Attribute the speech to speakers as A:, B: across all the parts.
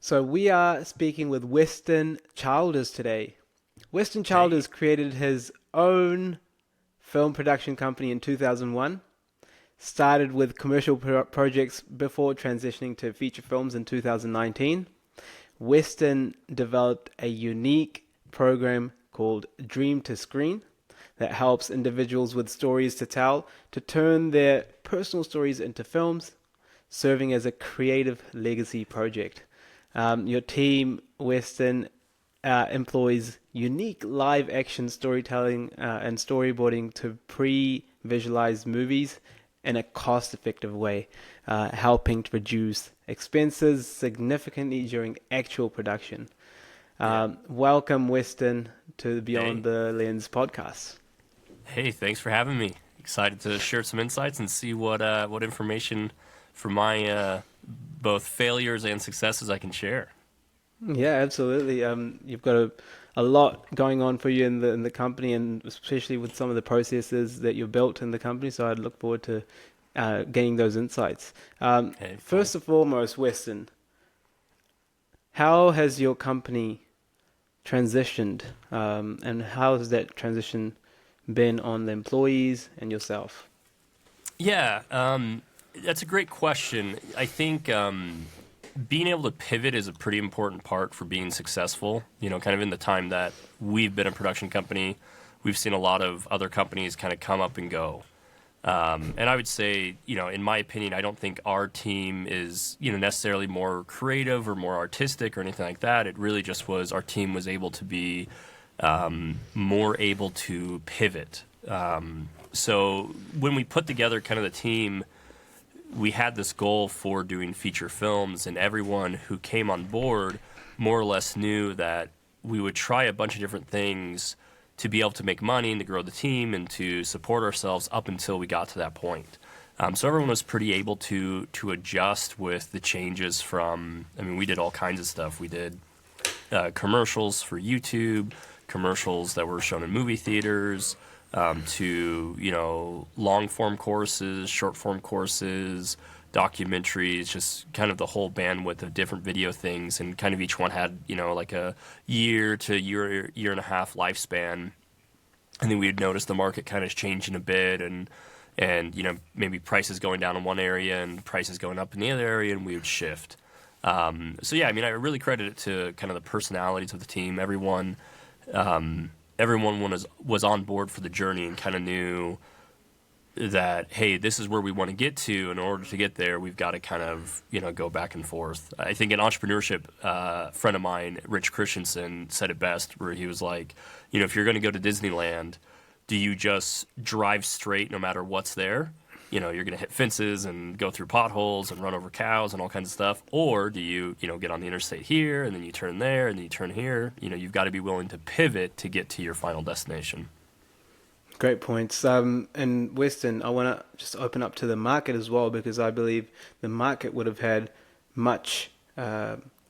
A: So we are speaking with Weston Childers today. Weston
B: Hey,
A: Childers created his own film production company in 2001, started with commercial projects before transitioning to feature films in 2019. Weston developed a unique program called Dream to Screen that helps individuals with stories to tell to turn their personal stories into films, serving as a creative legacy project. Your team, Weston, employs unique live action storytelling and storyboarding to pre visualize movies in a cost effective way, helping to reduce expenses significantly during actual production.
B: yeah.
A: Welcome, Weston, to the Beyond
B: Hey,
A: the Lens podcast.
B: hey, thanks for having me. Excited to share some insights and see what information from my both failures and successes I can share.
A: Yeah, absolutely. You've got a lot going on for you in the company, and especially with some of the processes that you've built in the company. So I'd look forward to gaining those insights.
B: Hey, cool.
A: First and foremost, Weston, how has your company transitioned, and how has that transition been on the employees and yourself?
B: Yeah, that's a great question. I think being able to pivot is a pretty important part for being successful. Kind of in the time that we've been a production company, we've seen a lot of other companies kind of come up and go. And I would say, in my opinion, I don't think our team is, necessarily more creative or more artistic or anything like that. It really just was our team was able to be more able to pivot. So when we put together kind of the team, we had this goal for doing feature films, and everyone who came on board more or less knew that we would try a bunch of different things to be able to make money and to grow the team and to support ourselves up until we got to that point. So everyone was pretty able to adjust with the changes from. I mean, we did all kinds of stuff. We did commercials for YouTube, commercials that were shown in movie theaters, to long form courses, short form courses, documentaries, just kind of the whole bandwidth of different video things, and kind of each one had like a year to year and a half lifespan. And then we'd notice the market kind of changing a bit, and maybe prices going down in one area and prices going up in the other area, and we would shift. So yeah, I mean, I really credit it to kind of the personalities of the team. Everyone was on board for the journey and kind of knew that, hey, this is where we want to get to. In order to get there, we've got to kind of go back and forth. I think an entrepreneurship friend of mine, Rich Christensen, said it best, where he was like, if you're going to go to Disneyland, do you just drive straight no matter what's there? You're going to hit fences and go through potholes and run over cows and all kinds of stuff. Or do you, get on the interstate here and then you turn there and then you turn here? You've got to be willing to pivot to get to your final destination.
A: Great points. And Weston, I want to just open up to the market as well because I believe the market would have had much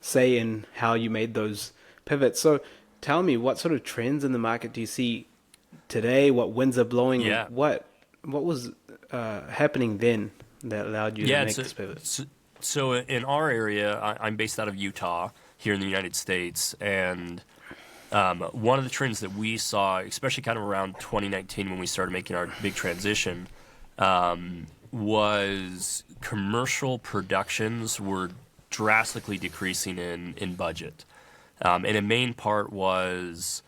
A: say in how you made those pivots. So tell me, what sort of trends in the market do you see today? What winds are blowing? And
B: Yeah.
A: what was happening then that allowed you to
B: Yeah.
A: make this pivot?
B: So in our area, I'm based out of Utah here in the United States. And one of the trends that we saw, especially kind of around 2019 when we started making our big transition, was commercial productions were drastically decreasing in budget. And a main part was,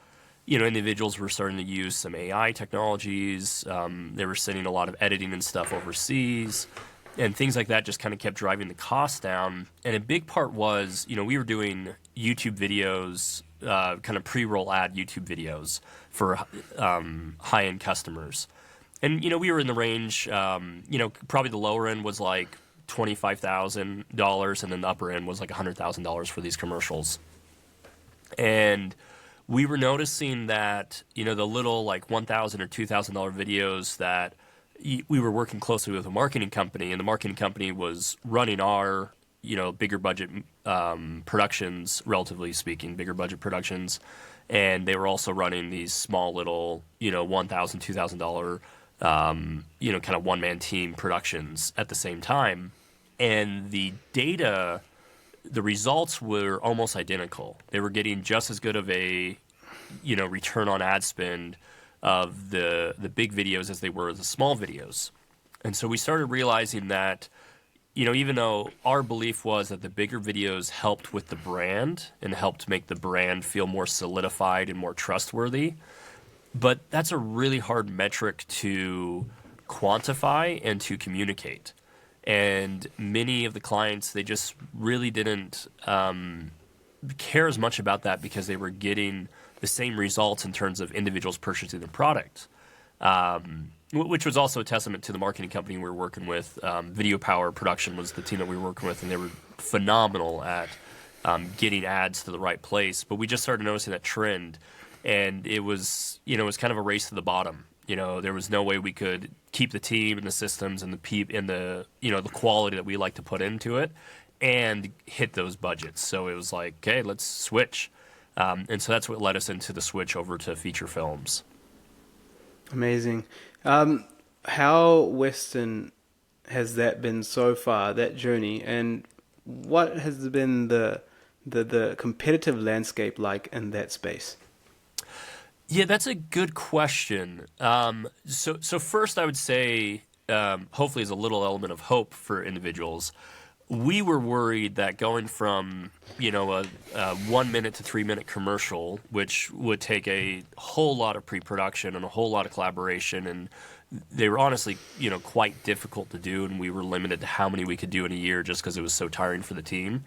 B: individuals were starting to use some AI technologies. They were sending a lot of editing and stuff overseas. And things like that just kind of kept driving the cost down. And a big part was, we were doing YouTube videos, kind of pre-roll ad YouTube videos for high-end customers. And, we were in the range, probably the lower end was like $25,000, and then the upper end was like $100,000 for these commercials. And we were noticing that, the little like $1,000 or $2,000 videos that we were working closely with a marketing company, and the marketing company was running our, bigger budget productions, relatively speaking, bigger budget productions, and they were also running these small little, $1,000, $2,000, kind of one man team productions at the same time, and the data the results were almost identical. They were getting just as good of a return on ad spend of the big videos as they were the small videos. And so we started realizing that, even though our belief was that the bigger videos helped with the brand and helped make the brand feel more solidified and more trustworthy, but that's a really hard metric to quantify and to communicate. And many of the clients, they just really didn't care as much about that because they were getting the same results in terms of individuals purchasing the product, which was also a testament to the marketing company we were working with. Video Power Production was the team that we were working with, and they were phenomenal at getting ads to the right place. But we just started noticing that trend, and it was kind of a race to the bottom. There was no way we could keep the team and the systems and the quality that we like to put into it and hit those budgets. So it was like, okay, let's switch. And so that's what led us into the switch over to feature films.
A: Amazing. How Weston has that been so far, that journey, and what has been the competitive landscape like in that space?
B: Yeah, that's a good question. So first I would say, hopefully as a little element of hope for individuals, we were worried that going from, a 1 minute to 3 minute commercial, which would take a whole lot of pre-production and a whole lot of collaboration, and they were honestly, quite difficult to do, and we were limited to how many we could do in a year just because it was so tiring for the team.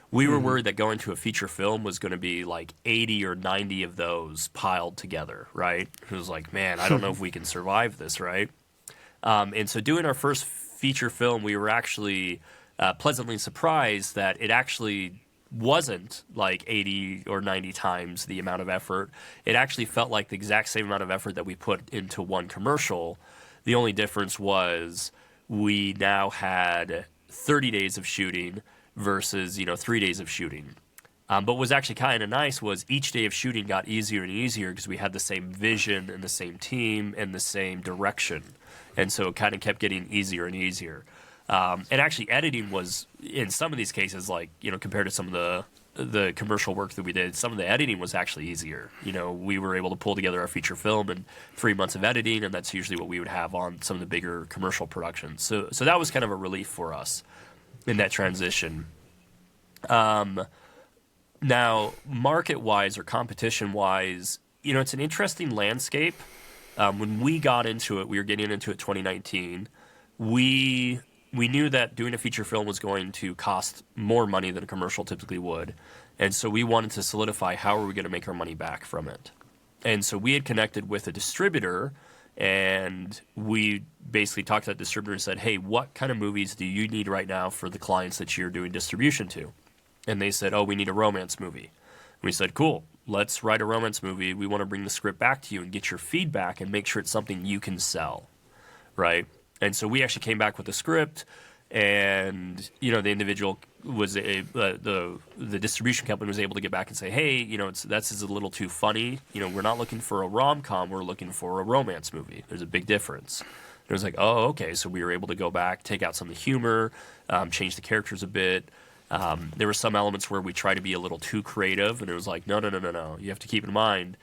B: We were worried that going to a feature film was going to be like 80 or 90 of those piled together, right? It was like, man, I don't know if we can survive this, right? And so doing our first feature film, we were actually pleasantly surprised that it actually wasn't like 80 or 90 times the amount of effort. It actually felt like the exact same amount of effort that we put into one commercial. The only difference was we now had 30 days of shooting versus 3 days of shooting. But what was actually kind of nice was each day of shooting got easier and easier because we had the same vision and the same team and the same direction. And so it kind of kept getting easier and easier. And actually editing was, in some of these cases, like, compared to some of the commercial work that we did, some of the editing was actually easier. We were able to pull together our feature film in 3 months of editing, and that's usually what we would have on some of the bigger commercial productions. So that was kind of a relief for us in that transition. Now, market-wise or competition-wise, it's an interesting landscape. When we got into it, we were getting into it 2019. We knew that doing a feature film was going to cost more money than a commercial typically would. And so we wanted to solidify how are we going to make our money back from it. And so we had connected with a distributor, and we basically talked to that distributor and said, hey, what kind of movies do you need right now for the clients that you're doing distribution to? And they said, oh, we need a romance movie. And we said, cool, let's write a romance movie. We want to bring the script back to you and get your feedback and make sure it's something you can sell, right? And so we actually came back with the script, and the individual was the distribution company was able to get back and say, hey, that's a little too funny. We're not looking for a rom-com. We're looking for a romance movie. There's a big difference. And it was like, oh, okay. So we were able to go back, take out some of the humor, change the characters a bit. There were some elements where we tried to be a little too creative, and it was like, no. You have to keep in mind,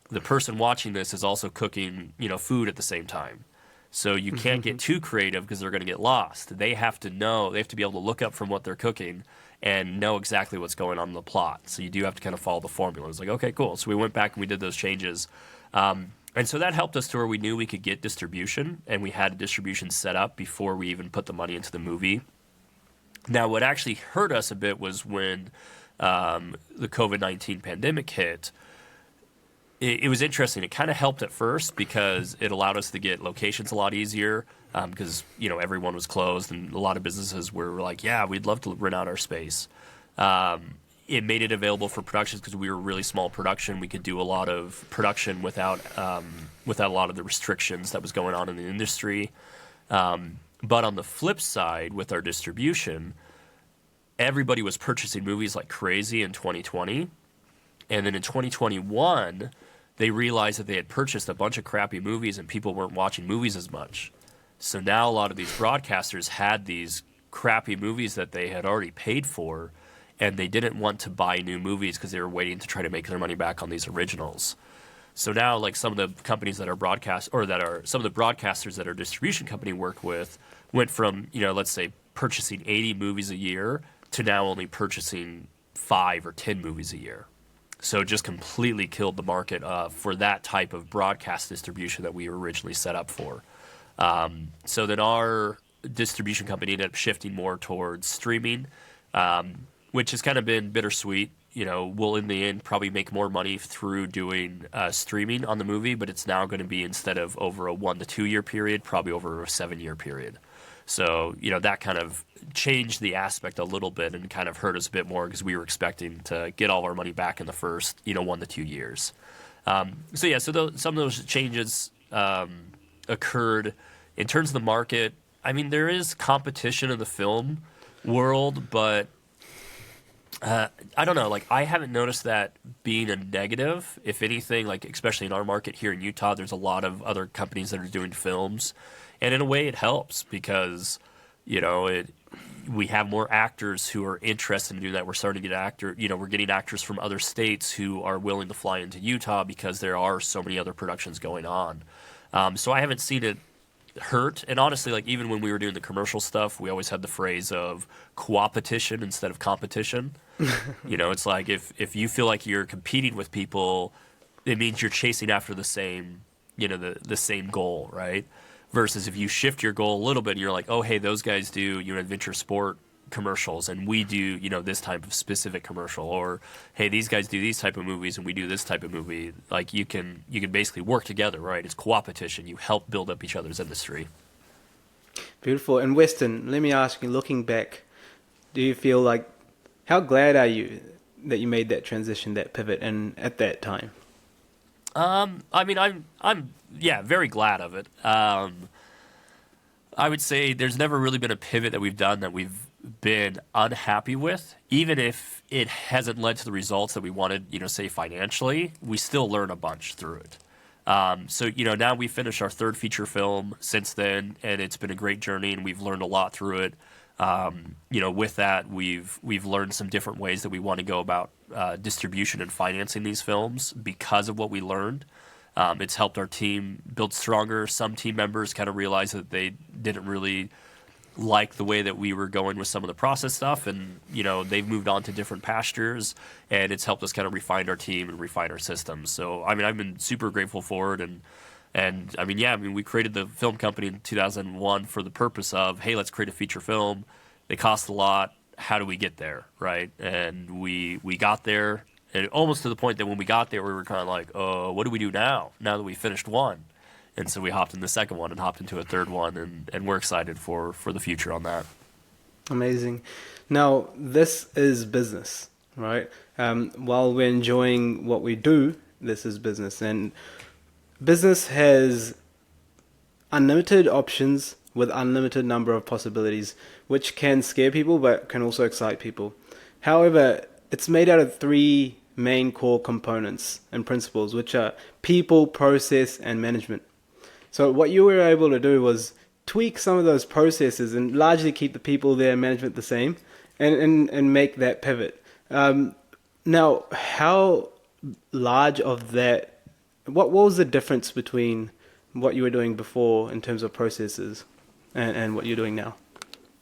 B: the person watching this is also cooking, food at the same time. So you can't get too creative because they're going to get lost. They have to be able to look up from what they're cooking and know exactly what's going on in the plot. So you do have to kind of follow the formula. It's like, okay, cool. So we went back and we did those changes. And so that helped us to where we knew we could get distribution, and we had distribution set up before we even put the money into the movie. Now, what actually hurt us a bit was when the COVID-19 pandemic hit. It was interesting. It kind of helped at first because it allowed us to get locations a lot easier because, everyone was closed, and a lot of businesses were like, yeah, we'd love to rent out our space. It made it available for productions because we were a really small production. We could do a lot of production without a lot of the restrictions that was going on in the industry. But on the flip side, with our distribution, everybody was purchasing movies like crazy in 2020. And then in 2021, they realized that they had purchased a bunch of crappy movies and people weren't watching movies as much. So now a lot of these broadcasters had these crappy movies that they had already paid for, and they didn't want to buy new movies because they were waiting to try to make their money back on these originals. So now, like, some of the companies that are some of the broadcasters that our distribution company work with went from, let's say purchasing 80 movies a year to now only purchasing 5 or 10 movies a year. So it just completely killed the market for that type of broadcast distribution that we were originally set up for. So then our distribution company ended up shifting more towards streaming, which has kind of been bittersweet. We'll in the end probably make more money through doing streaming on the movie, but it's now going to be, instead of over a 1 to 2 year period, probably over a 7-year period. So, that kind of changed the aspect a little bit and kind of hurt us a bit more because we were expecting to get all of our money back in the first, 1 to 2 years. So some of those changes occurred. In terms of the market, I mean, there is competition in the film world, but I don't know. Like, I haven't noticed that being a negative. If anything, like, especially in our market here in Utah, there's a lot of other companies that are doing films. And in a way, it helps because, we have more actors who are interested in doing that. We're starting to get we're getting actors from other states who are willing to fly into Utah because there are so many other productions going on. So I haven't seen it hurt. And honestly, like, even when we were doing the commercial stuff, we always had the phrase of coopetition instead of competition. It's like if you feel like you're competing with people, it means you're chasing after the same, the same goal, right? Versus if you shift your goal a little bit and you're like, oh, hey, those guys do, adventure sport commercials and we do, this type of specific commercial, or hey, these guys do these type of movies and we do this type of movie. Like, you can basically work together, right? It's coopetition. You help build up each other's industry.
A: Beautiful. And Weston, let me ask you, looking back, do you feel like, how glad are you that you made that transition, that pivot, and at that time?
B: I mean, I'm very glad of it. I would say there's never really been a pivot that we've done that we've been unhappy with, even if it hasn't led to the results that we wanted, say financially. We still learn a bunch through it. So now we finished our 3rd feature film since then, and it's been a great journey, and we've learned a lot through it. With that, we've learned some different ways that we want to go about distribution and financing these films because of what we learned. It's helped our team build stronger. Some team members kind of realized that they didn't really like the way that we were going with some of the process stuff, and they've moved on to different pastures, and it's helped us kind of refine our team and refine our systems. So I mean, I've been super grateful for it, and I mean, we created the film company in 2001 for the purpose of, hey, let's create a feature film. They cost a lot. How do we get there, right? And we got there, and almost to the point that when we got there, we were kind of like, what do we do now that we finished one? And so we hopped in the second one and hopped into a third one, and we're excited for the future on that.
A: Amazing. Now, this is business, right? While we're enjoying what we do, this is business. And business has unlimited options with unlimited number of possibilities, which can scare people but can also excite people. However, it's made out of 3 main core components and principles, which are people, process, and management. So what you were able to do was tweak some of those processes and largely keep the people there, management the same, and make that pivot. Now, how large of that, what was the difference between what you were doing before in terms of processes and what you're doing now?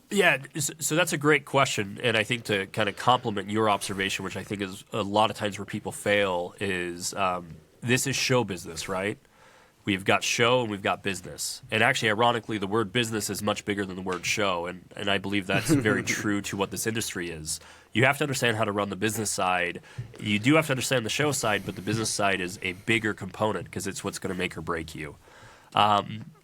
B: Yeah, so that's a great question, and I think to kind of complement your observation, which I think is a lot of times where people fail, is this is show business, right? We've got show and we've got business. And actually, ironically, the word business is much bigger than the word show, and I believe that's very true to what this industry is. You have to understand how to run the business side. You do have to understand the show side, but the business side is a bigger component because it's what's going to make or break you.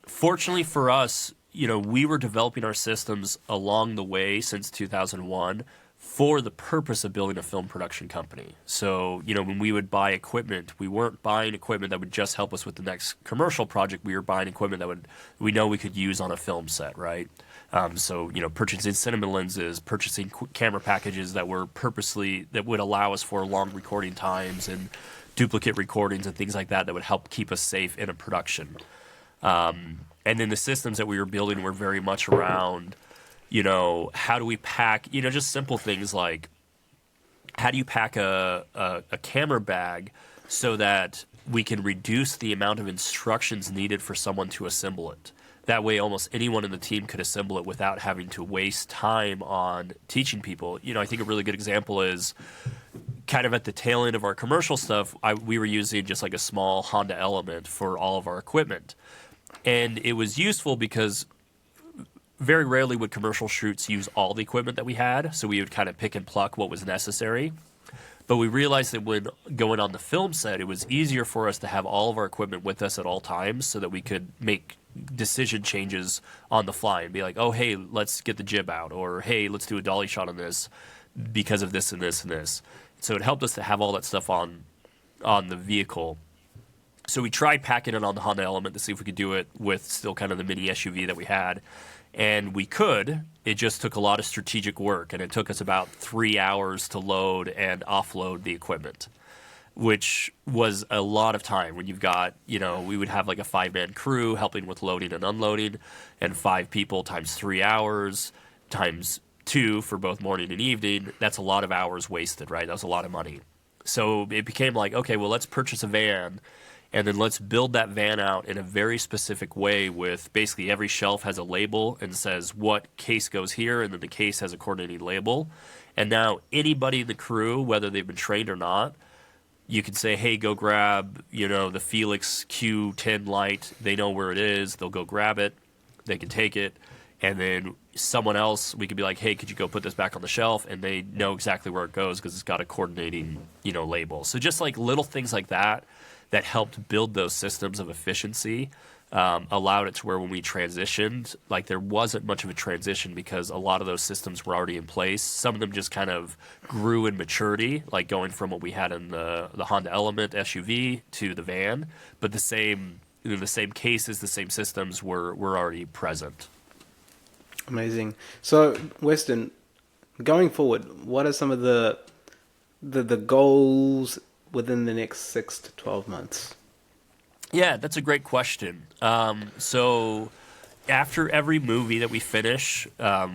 B: Fortunately for us, we were developing our systems along the way since 2001 for the purpose of building a film production company. So, when we would buy equipment, we weren't buying equipment that would just help us with the next commercial project. We were buying equipment that we know we could use on a film set, right? So, purchasing cinema lenses, purchasing camera packages that would allow us for long recording times and duplicate recordings and things like that would help keep us safe in a production. And then the systems that we were building were very much around, how do we pack, just simple things like how do you pack a camera bag so that we can reduce the amount of instructions needed for someone to assemble it. That way, almost anyone in the team could assemble it without having to waste time on teaching people. I think a really good example is kind of at the tail end of our commercial stuff, we were using just like a small Honda Element for all of our equipment. And it was useful because very rarely would commercial shoots use all the equipment that we had, so we would kind of pick and pluck what was necessary. But we realized that when going on the film set, it was easier for us to have all of our equipment with us at all times so that we could make decision changes on the fly and be like, oh, hey, let's get the jib out, or hey, let's do a dolly shot on this because of this and this and this. So it helped us to have all that stuff on the vehicle. So we tried packing it on the Honda Element to see if we could do it with still kind of the mini SUV that we had. And we could. It just took a lot of strategic work, and it took us about 3 hours to load and offload the equipment, which was a lot of time when you've got, we would have like a 5-man crew helping with loading and unloading, and 5 people times 3 hours times 2 for both morning and evening. That's a lot of hours wasted, right? That was a lot of money. So it became like, okay, well, let's purchase a van, and then let's build that van out in a very specific way with basically every shelf has a label and says what case goes here, and then the case has a coordinating label. And now anybody in the crew, whether they've been trained or not, you can say, hey, go grab, the Felix Q10 light. They know where it is. They'll go grab it. They can take it. And then someone else, we could be like, hey, could you go put this back on the shelf? And they know exactly where it goes because it's got a coordinating, label. So just like little things like that helped build those systems of efficiency, allowed it to where when we transitioned, like there wasn't much of a transition because a lot of those systems were already in place. Some of them just kind of grew in maturity, like going from what we had in the Honda Element SUV to the van, but the same cases, the same systems were already present.
A: Amazing. So, Weston, going forward, what are some of the goals within the next 6 to 12 months?
B: Yeah, that's a great question. So after every movie that we finish,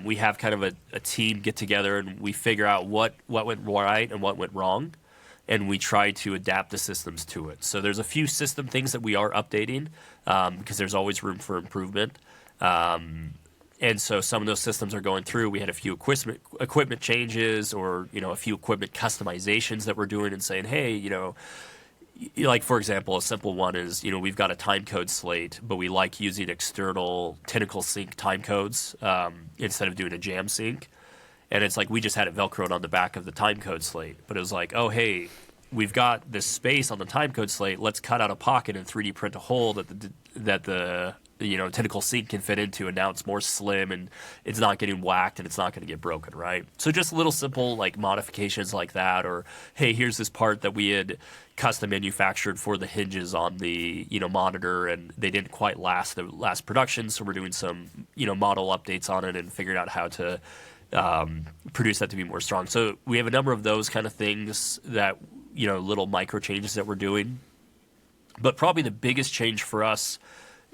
B: we have kind of a team get together and we figure out what went right and what went wrong, and we try to adapt the systems to it. So there's a few system things that we are updating because there's always room for improvement. And so some of those systems are going through. We had a few equipment changes or, a few equipment customizations that we're doing and saying, hey, like, for example, a simple one is, we've got a time code slate, but we like using external tentacle sync time codes instead of doing a jam sync. And it's like we just had it Velcroed on the back of the time code slate. But it was like, oh, hey, we've got this space on the time code slate. Let's cut out a pocket and 3D print a hole that the tentacle sync can fit into, and now it's more slim and it's not getting whacked and it's not going to get broken, right? So just little simple like modifications like that, or hey, here's this part that we had custom manufactured for the hinges on the monitor and they didn't quite last the last production, so we're doing some model updates on it and figuring out how to produce that to be more strong. So we have a number of those kind of things that little micro changes that we're doing, but probably the biggest change for us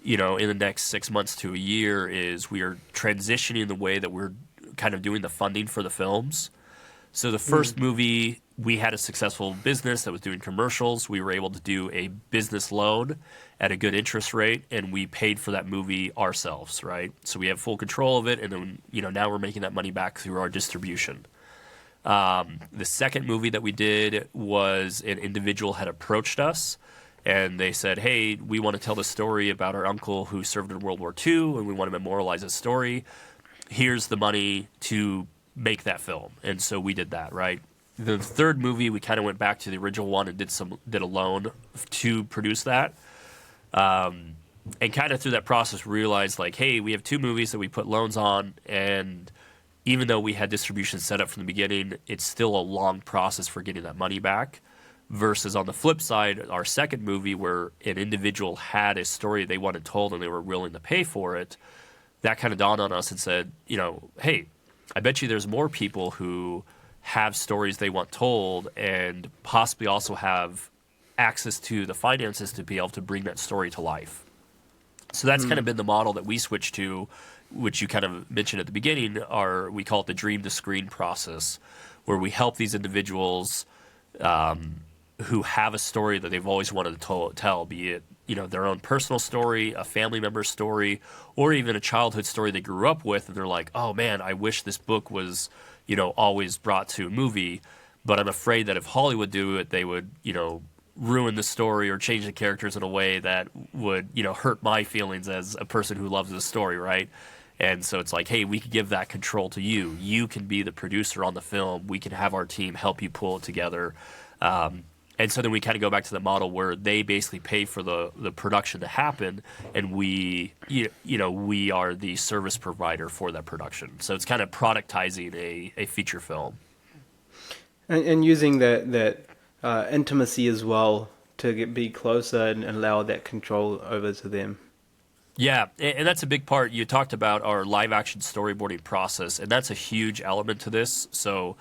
B: in the next 6 months to a year is we are transitioning the way that we're kind of doing the funding for the films. So the first movie, we had a successful business that was doing commercials. We were able to do a business loan at a good interest rate, and we paid for that movie ourselves, right? So we have full control of it, and then now we're making that money back through our distribution. The second movie that we did was an individual had approached us, and they said, hey, we want to tell the story about our uncle who served in World War II, and we want to memorialize his story. Here's the money to make that film. And so we did that, right? The third movie, we kind of went back to the original one and did a loan to produce that. And kind of through that process realized, like, hey, we have 2 movies that we put loans on, and even though we had distribution set up from the beginning, it's still a long process for getting that money back. Versus on the flip side, our second movie where an individual had a story they wanted told and they were willing to pay for it, that kind of dawned on us and said, hey, I bet you there's more people who have stories they want told and possibly also have access to the finances to be able to bring that story to life. So that's kind of been the model that we switched to which you kind of mentioned at the beginning, we call it the dream to screen process, where we help these individuals who have a story that they've always wanted to tell, be it their own personal story, a family member's story, or even a childhood story they grew up with, and they're like, oh man, I wish this book was always brought to a movie, but I'm afraid that if Hollywood do it, they would ruin the story or change the characters in a way that would hurt my feelings as a person who loves this story, right? And so it's like, hey, we could give that control to you. You can be the producer on the film. We can have our team help you pull it together. And so then we kind of go back to the model where they basically pay for the production to happen, and we are the service provider for that production. So it's kind of productizing a feature film.
A: And using that intimacy as well to be closer and allow that control over to them.
B: Yeah, and that's a big part. You talked about our live action storyboarding process, and that's a huge element to this. So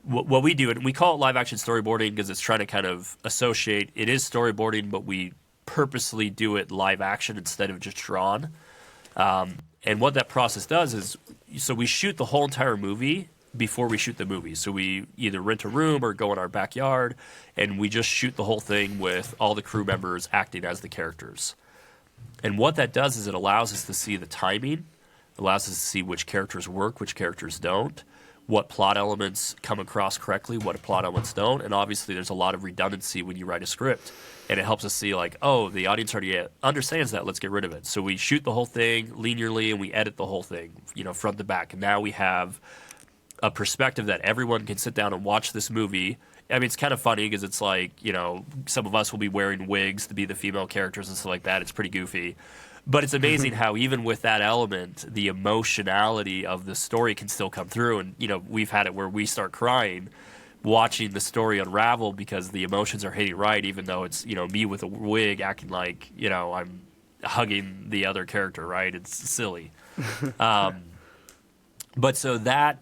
B: what we do, and we call it live action storyboarding because it's trying to kind of associate, it is storyboarding, but we purposely do it live action instead of just drawn. And what that process does is, so we shoot the whole entire movie before we shoot the movie. So we either rent a room or go in our backyard, and we just shoot the whole thing with all the crew members acting as the characters. And what that does is it allows us to see the timing, allows us to see which characters work, which characters don't, what plot elements come across correctly, what plot elements don't. And obviously there's a lot of redundancy when you write a script. And it helps us see like, oh, the audience already understands that, let's get rid of it. So we shoot the whole thing linearly and we edit the whole thing, front to back. And now we have a perspective that everyone can sit down and watch this movie. I mean, it's kind of funny because it's like, some of us will be wearing wigs to be the female characters and stuff like that. It's pretty goofy. But it's amazing how even with that element, the emotionality of the story can still come through. And, we've had it where we start crying watching the story unravel because the emotions are hitting right, even though it's, me with a wig acting like, I'm hugging the other character, right? It's silly. But so that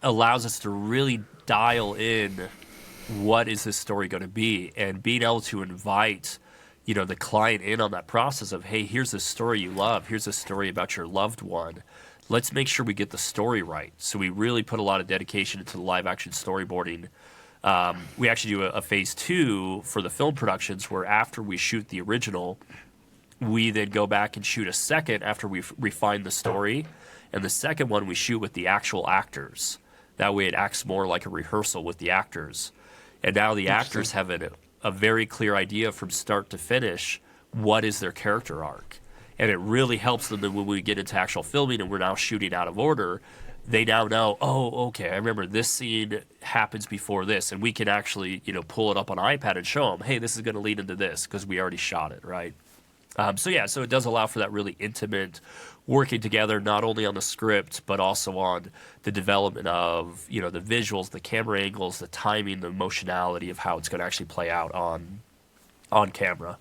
B: allows us to really dial in what is this story going to be, and being able to invite the client in on that process of, hey, here's this story you love, here's a story about your loved one, let's make sure we get the story right. So we really put a lot of dedication into the live action storyboarding. We actually do a phase 2 for the film productions where after we shoot the original, we then go back and shoot a second after we've refined the story, and the second one we shoot with the actual actors. That way it acts more like a rehearsal with the actors. And now the actors have a very clear idea from start to finish what is their character arc. And it really helps them that when we get into actual filming and we're now shooting out of order, they now know, oh, okay, I remember this scene happens before this. And we can actually, pull it up on iPad and show them, hey, this is going to lead into this because we already shot it, right? So it does allow for that really intimate working together, not only on the script, but also on the development of, the visuals, the camera angles, the timing, the emotionality of how it's going to actually play out on camera.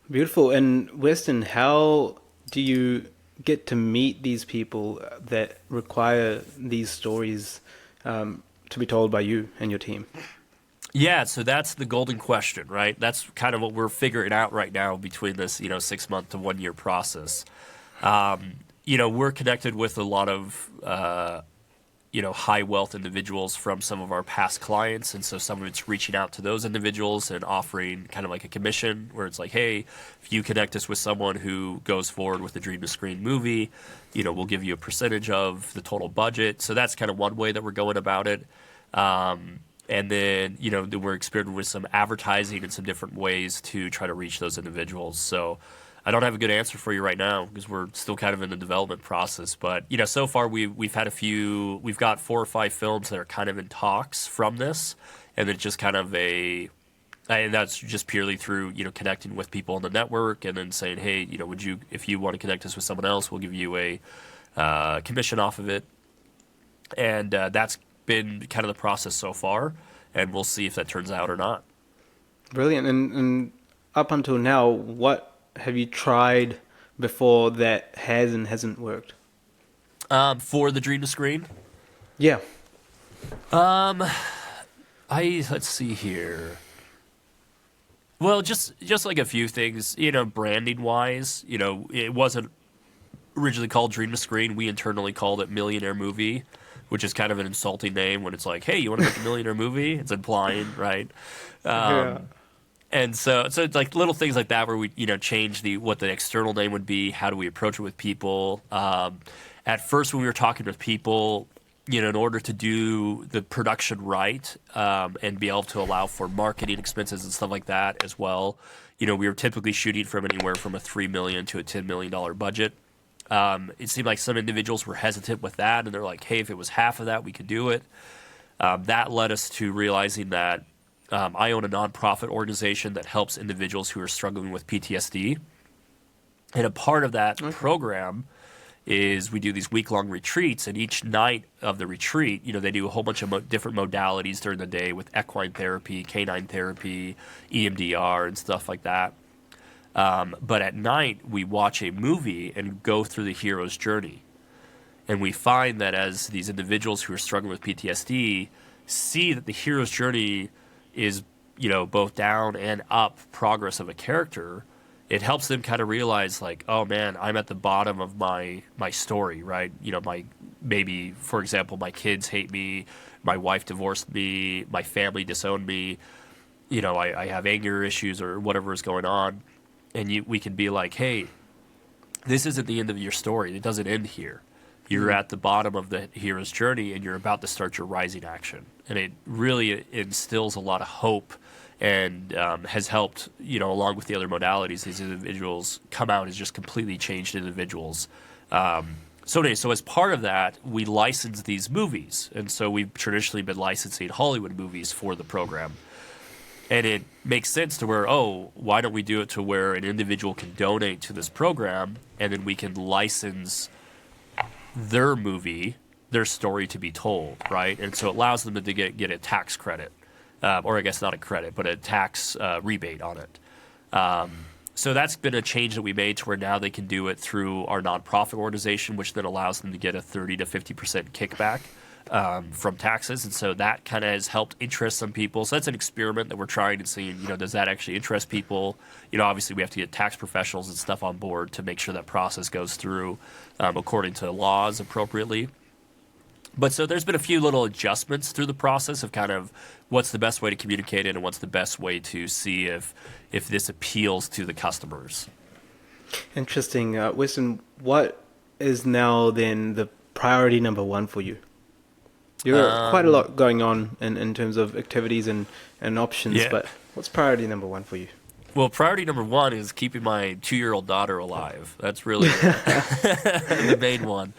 A: Beautiful. And Weston, how do you get to meet these people that require these stories to be told by you and your team?
B: Yeah, so that's the golden question, right? That's kind of what we're figuring out right now between this, 6-month to 1 year process. We're connected with a lot of, high wealth individuals from some of our past clients. And so some of it's reaching out to those individuals and offering kind of like a commission where it's like, hey, if you connect us with someone who goes forward with a dream to screen movie, we'll give you a percentage of the total budget. So that's kind of one way that we're going about it. And then, we're experimenting with some advertising and some different ways to try to reach those individuals. So I don't have a good answer for you right now because we're still kind of in the development process. But, so far we've had we've got 4 or 5 films that are kind of in talks from this. And it's just kind of and that's just purely through, connecting with people on the network and then saying, hey, if you want to connect us with someone else, we'll give you a commission off of it. And that's been kind of the process so far, and we'll see if that turns out or not.
A: Brilliant. And up until now, what have you tried before that has and hasn't worked?
B: For the dream to screen?
A: Yeah.
B: Let's see here. Well, just like a few things, branding wise, it wasn't originally called Dream to Screen. We internally called it Millionaire Movie, which is kind of an insulting name when it's like, hey, you want to make a millionaire movie? It's implying, right?
A: Yeah.
B: And so it's like little things like that where we, change what the external name would be. How do we approach it with people? At first, when we were talking with people, in order to do the production right, and be able to allow for marketing expenses and stuff like that as well, we were typically shooting from anywhere from a $3 million to a $10 million budget. It seemed like some individuals were hesitant with that, and they're like, hey, if it was half of that, we could do it. That led us to realizing that I own a nonprofit organization that helps individuals who are struggling with PTSD. And a part of that program is we do these week-long retreats, and each night of the retreat, they do a whole bunch of different modalities during the day with equine therapy, canine therapy, EMDR, and stuff like that. But at night, we watch a movie and go through the hero's journey. And we find that as these individuals who are struggling with PTSD see that the hero's journey is, both down and up progress of a character, it helps them kind of realize, like, oh man, I'm at the bottom of my story, right? Maybe, for example, my kids hate me, my wife divorced me, my family disowned me, I have anger issues or whatever is going on. And we can be like, hey, this isn't the end of your story. It doesn't end here. You're at the bottom of the hero's journey, and you're about to start your rising action. And it really instills a lot of hope and has helped, along with the other modalities, these individuals come out as just completely changed individuals. So as part of that, we license these movies. And so we've traditionally been licensing Hollywood movies for the program. And it makes sense to where, why don't we do it to where an individual can donate to this program, and then we can license their movie, their story to be told, right? And so it allows them to get a tax credit, or I guess not a credit, but a tax rebate on it. So that's been a change that we made to where now they can do it through our nonprofit organization, which then allows them to get a 30 to 50% kickback from taxes. And so that kind of has helped interest some people. So that's an experiment that we're trying and seeing, does that actually interest people? Obviously we have to get tax professionals and stuff on board to make sure that process goes through according to laws appropriately. But so there's been a few little adjustments through the process of kind of what's the best way to communicate it and what's the best way to see if this appeals to the customers.
A: Interesting. Weston, what is now then the priority number one for you? You've got quite a lot going on in terms of activities and options, but what's priority number one for you?
B: Well, priority number one is keeping my 2-year-old daughter alive. That's really the main one.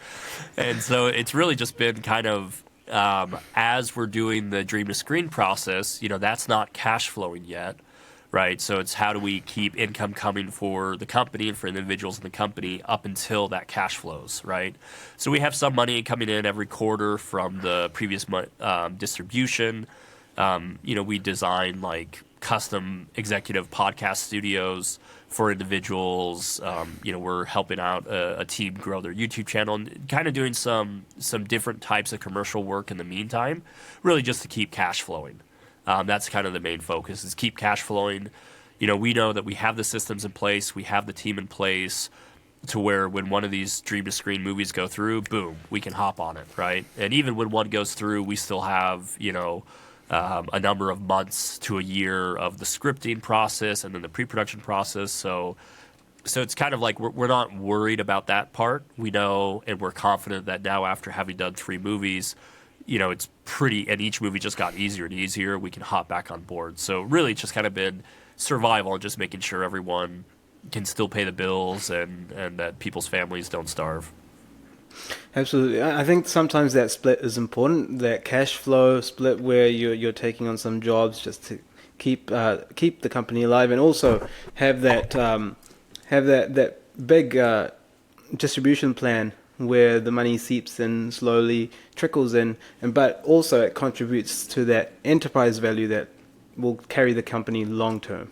B: And so it's really just been kind of, as we're doing the Dream to Screen process, that's not cash flowing yet, right? So it's how do we keep income coming for the company and for individuals in the company up until that cash flows, right? So we have some money coming in every quarter from the previous distribution. We design like custom executive podcast studios for individuals. We're helping out a team grow their YouTube channel and kind of doing some different types of commercial work in the meantime, really just to keep cash flowing. That's kind of the main focus is keep cash flowing. We know that we have the systems in place, we have the team in place to where when one of these Dream to Screen movies go through, boom, we can hop on it, right? And even when one goes through, we still have, a number of months to a year of the scripting process and then the pre-production process. So it's kind of like we're not worried about that part. We know and we're confident that now after having done 3 movies, it's pretty, and each movie just got easier and easier. We can hop back on board. So really it's just kind of been survival and just making sure everyone can still pay the bills and that people's families don't starve.
A: Absolutely. I think sometimes that split is important, that cash flow split where you're taking on some jobs just to keep the company alive, and also have that big distribution plan where the money seeps in, slowly trickles in, but also it contributes to that enterprise value that will carry the company long term.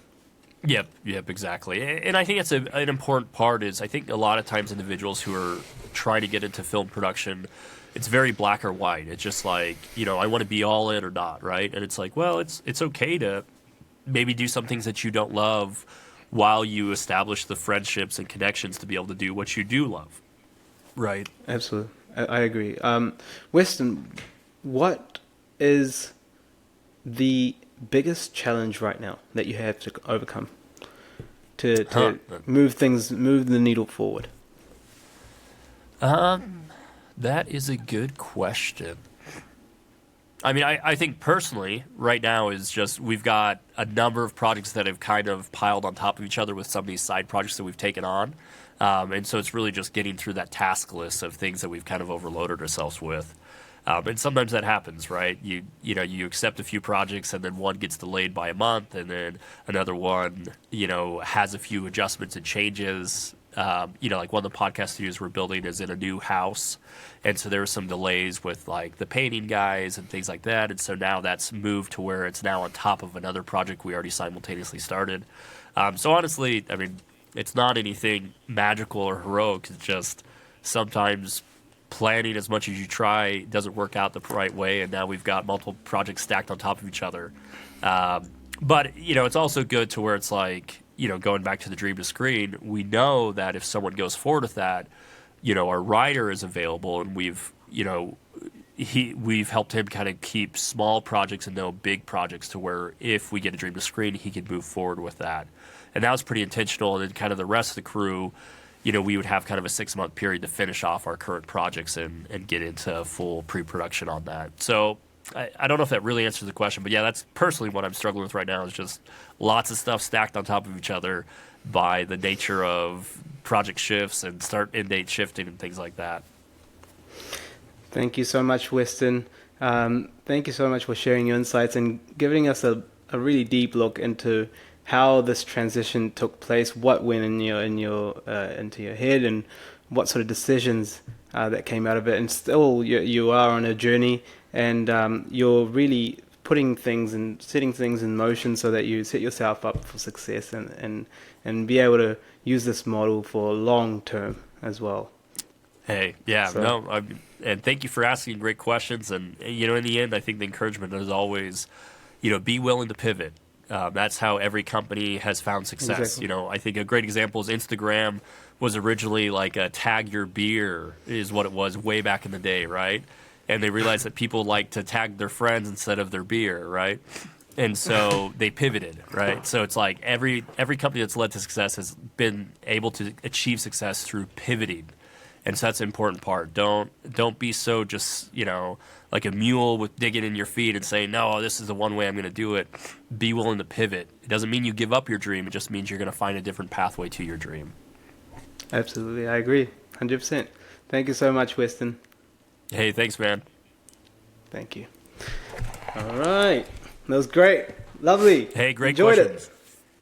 B: Yep, exactly. And I think it's an important part is I think a lot of times individuals who are trying to get into film production, it's very black or white. It's just like, I want to be all in or not, right? And it's like, well, it's okay to maybe do some things that you don't love while you establish the friendships and connections to be able to do what you do love. Right.
A: Absolutely. I agree. Weston, what is the biggest challenge right now that you have to overcome to move the needle forward?
B: That is a good question. I mean, I think personally, right now is just we've got a number of projects that have kind of piled on top of each other with some of these side projects that we've taken on. And so it's really just getting through that task list of things that we've kind of overloaded ourselves with. And sometimes that happens, right? You accept a few projects and then one gets delayed by a month and then another one, has a few adjustments and changes. Like one of the podcast studios we're building is in a new house. And so there were some delays with like the painting guys and things like that. And so now that's moved to where it's now on top of another project we already simultaneously started. So honestly, I mean, it's not anything magical or heroic. It's just sometimes planning as much as you try doesn't work out the right way. And now we've got multiple projects stacked on top of each other. But it's also good to where it's like, going back to the dream to screen, we know that if someone goes forward with that, our writer is available, and we've helped him kind of keep small projects and no big projects to where if we get a dream to screen, he can move forward with that. And that was pretty intentional. And then kind of the rest of the crew, we would have kind of a 6-month period to finish off our current projects and get into full pre-production on that. So I don't know if that really answers the question, but yeah, that's personally what I'm struggling with right now is just lots of stuff stacked on top of each other by the nature of project shifts and end date shifting and things like that.
A: Thank you so much, Weston. Thank you so much for sharing your insights and giving us a really deep look into how this transition took place, what went into your head, and what sort of decisions that came out of it. And still, you are on a journey, and you're really putting things and setting things in motion so that you set yourself up for success and be able to use this model for long term as well.
B: Hey, yeah, and thank you for asking great questions. And in the end, I think the encouragement is always, be willing to pivot. That's how every company has found success.
A: Exactly.
B: I think a great example is Instagram was originally like a tag your beer is what it was way back in the day, right? And they realized that people like to tag their friends instead of their beer, right? And so they pivoted, right? So it's like every company that's led to success has been able to achieve success through pivoting. And so that's an important part. Don't be so just, like a mule with digging in your feet and saying, no, this is the one way I'm going to do it. Be willing to pivot. It doesn't mean you give up your dream. It just means you're going to find a different pathway to your dream.
A: Absolutely. I agree. 100%. Thank you so much, Weston.
B: Hey, thanks, man.
A: Thank you. All right. That was great. Lovely.
B: Hey, great
A: Enjoyed
B: questions.